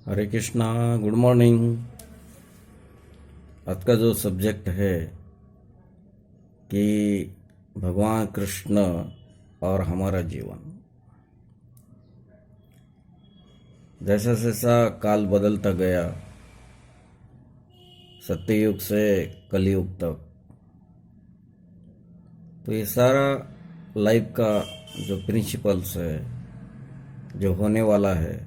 हरे Krishna. Good morning. आज का जो सब्जेक्ट है कि भगवान कृष्ण और हमारा जीवन। जैसा जैसा काल बदलता गया सत्ययुग से कलयुग तक, तो ये सारा लाइफ का जो प्रिंसिपल्स है, जो होने वाला है,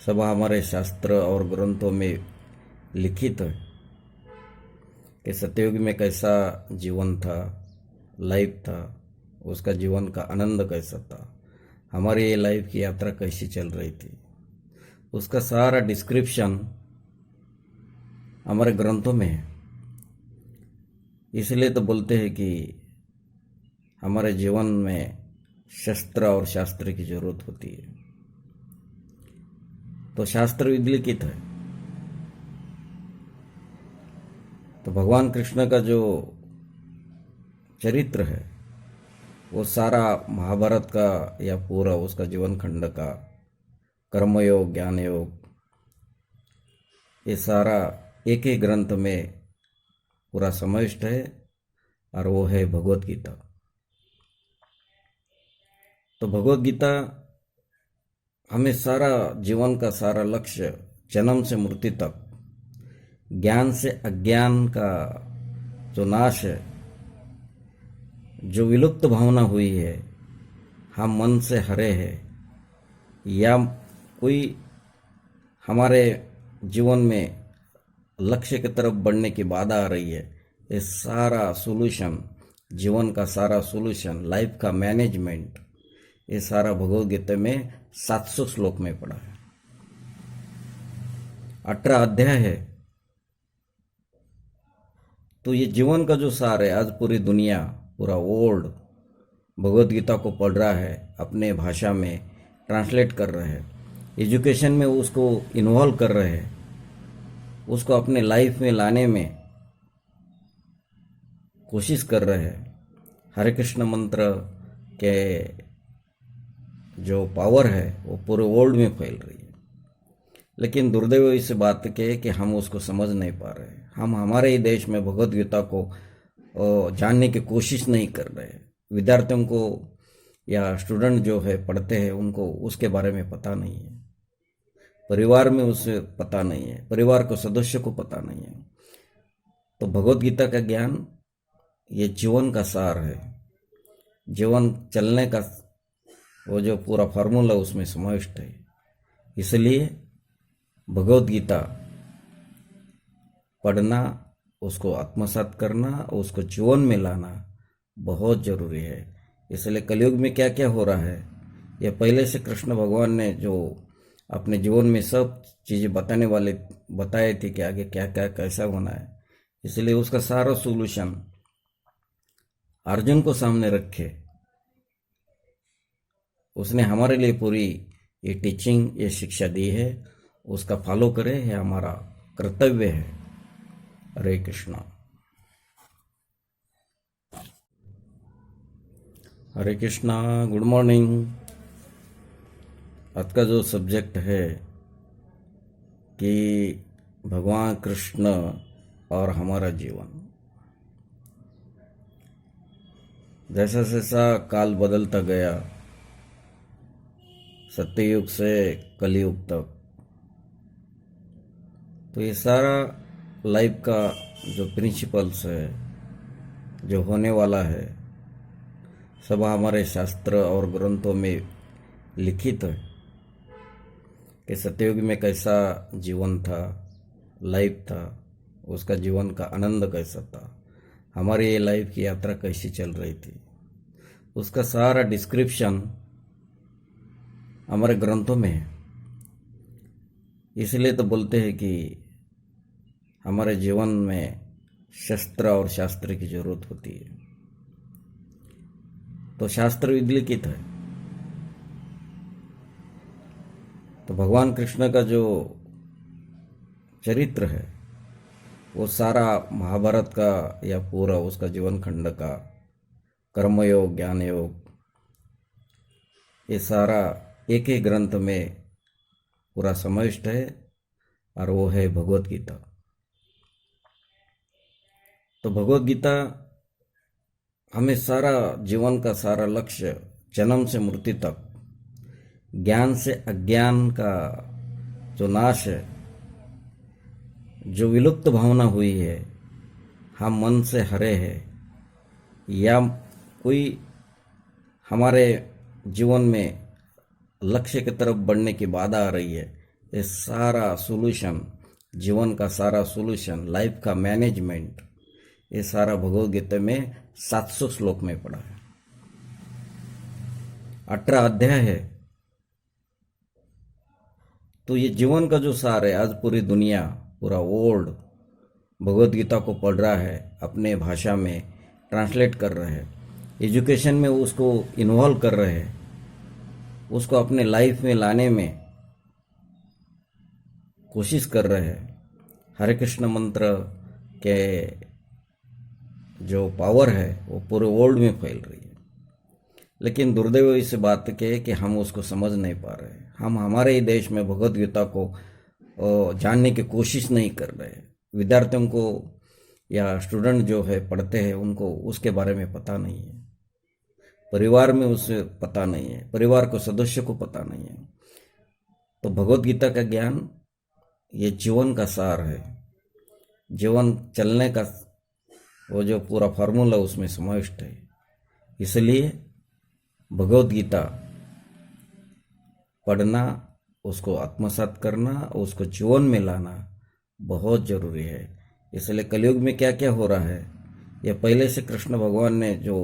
सब हमारे शास्त्र और ग्रंथों में लिखित है कि सत्ययुग में कैसा जीवन था, लाइफ था, उसका जीवन का आनंद कैसा था, हमारी ये लाइफ की यात्रा कैसी चल रही थी, उसका सारा डिस्क्रिप्शन हमारे ग्रंथों में है। इसलिए तो बोलते हैं कि हमारे जीवन में शस्त्र और शास्त्र की जरूरत होती है। तो शास्त्र विलिखित है। तो भगवान कृष्ण का जो चरित्र है वो सारा महाभारत का या पूरा उसका जीवन खंड का कर्मयोग, ज्ञान योग, ये सारा एक ही ग्रंथ में पूरा समाविष्ट है, और वो है भगवत गीता। तो भगवत गीता हमें सारा जीवन का सारा लक्ष्य, जन्म से मृत्यु तक, ज्ञान से अज्ञान का जो नाश है, जो विलुप्त भावना हुई है, हम मन से हरे हैं, या कोई हमारे जीवन में लक्ष्य की तरफ बढ़ने की बाधा आ रही है, ये सारा सोल्यूशन, जीवन का सारा सोल्यूशन, लाइफ का मैनेजमेंट, ये सारा भगवद गीता में 700 श्लोक में पड़ा है। 18 अध्याय है। तो ये जीवन का जो सार है, आज पूरी दुनिया, पूरा वर्ल्ड भगवद गीता को पढ़ रहा है, अपने भाषा में ट्रांसलेट कर रहे हैं, एजुकेशन में उसको इन्वॉल्व कर रहे हैं, उसको अपने लाइफ में लाने में कोशिश कर रहे हैं। हरे कृष्ण मंत्र के जो पावर है वो पूरे वर्ल्ड में फैल रही है। लेकिन दुर्दैव इस बात के कि हम उसको समझ नहीं पा रहे हैं। हम हमारे ही देश में भगवद गीता को जानने की कोशिश नहीं कर रहे हैं। विद्यार्थियों को या स्टूडेंट जो है पढ़ते हैं, उनको उसके बारे में पता नहीं है, परिवार में उसे पता नहीं है, परिवार के सदस्य को पता नहीं है। तो भगवद गीता का ज्ञान ये जीवन का सार है, जीवन चलने का वो जो पूरा फार्मूला उसमें समाविष्ट है। इसलिए भगवद गीता पढ़ना, उसको आत्मसात करना, उसको जीवन में लाना बहुत जरूरी है। इसलिए कलयुग में क्या क्या हो रहा है, यह पहले से कृष्ण भगवान ने जो अपने जीवन में सब चीज़ें बताने वाले बताए थे कि आगे क्या क्या कैसा होना है। इसलिए उसका सारा सोल्यूशन अर्जुन को सामने रखे, उसने हमारे लिए पूरी ये टीचिंग, ये शिक्षा दी है, उसका फॉलो करें, यह हमारा कर्तव्य है। हरे कृष्णा। हरे कृष्णा। Good morning. आज का जो सब्जेक्ट है कि भगवान कृष्ण और हमारा जीवन। जैसा जैसा काल बदलता गया सत्ययुग से कलयुग तक, तो ये सारा लाइफ का जो प्रिंसिपल्स है, जो होने वाला है, सब हमारे शास्त्र और ग्रंथों में लिखित है कि सत्ययुग में कैसा जीवन था, लाइफ था, उसका जीवन का आनंद कैसा था, हमारी ये लाइफ की यात्रा कैसी चल रही थी, उसका सारा डिस्क्रिप्शन हमारे ग्रंथों में है। इसलिए तो बोलते हैं कि हमारे जीवन में शस्त्र और शास्त्र की जरूरत होती है। तो शास्त्र विलिखित है। तो भगवान कृष्ण का जो चरित्र है वो सारा महाभारत का या पूरा उसका जीवन खंड का कर्मयोग, ज्ञान योग, ये सारा एक ही ग्रंथ में पूरा समाविष्ट है और वो है भगवत गीता। तो भगवत गीता हमें सारा जीवन का सारा लक्ष्य, जन्म से मृत्यु तक, ज्ञान से अज्ञान का जो नाश है, जो विलुप्त भावना हुई है, हम मन से हरे हैं या कोई हमारे जीवन में लक्ष्य की तरफ बढ़ने की बाधा आ रही है, ये सारा सोल्यूशन, जीवन का सारा सोल्यूशन, लाइफ का मैनेजमेंट, ये सारा भगवद गीता में 700 श्लोक में पड़ा है। 18 अध्याय है। तो ये जीवन का जो सार है, आज पूरी दुनिया, पूरा वर्ल्ड भगवद गीता को पढ़ रहा है, अपने भाषा में ट्रांसलेट कर रहे हैं, एजुकेशन में उसको इन्वॉल्व कर रहे हैं, उसको अपने लाइफ में लाने में कोशिश कर रहे हैं। हरे कृष्ण मंत्र के जो पावर है वो पूरे वर्ल्ड में फैल रही है। लेकिन दुर्दैव इस बात के कि हम उसको समझ नहीं पा रहे। हम हमारे ही देश में भगवद गीता को जानने की कोशिश नहीं कर रहे। विद्यार्थियों को या स्टूडेंट जो है पढ़ते हैं, उनको उसके बारे में पता नहीं है, परिवार में उसे पता नहीं है, परिवार को सदस्य को पता नहीं है। तो भगवद गीता का ज्ञान ये जीवन का सार है, जीवन चलने का वो जो पूरा फार्मूला उसमें समाविष्ट है। इसलिए भगवद गीता पढ़ना, उसको आत्मसात करना, उसको जीवन में लाना बहुत जरूरी है। इसलिए कलयुग में क्या क्या हो रहा है, ये पहले से कृष्ण भगवान ने जो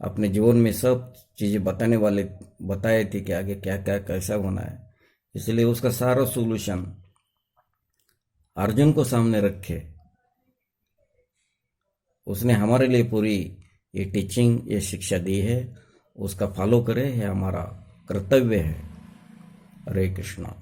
अपने जीवन में सब चीज़ें बताए थे कि आगे क्या क्या कैसा होना है। इसलिए उसका सारा सोल्यूशन अर्जुन को सामने रखे, उसने हमारे लिए पूरी ये टीचिंग, ये शिक्षा दी है, उसका फॉलो करें, यह हमारा कर्तव्य है। हरे कृष्णा।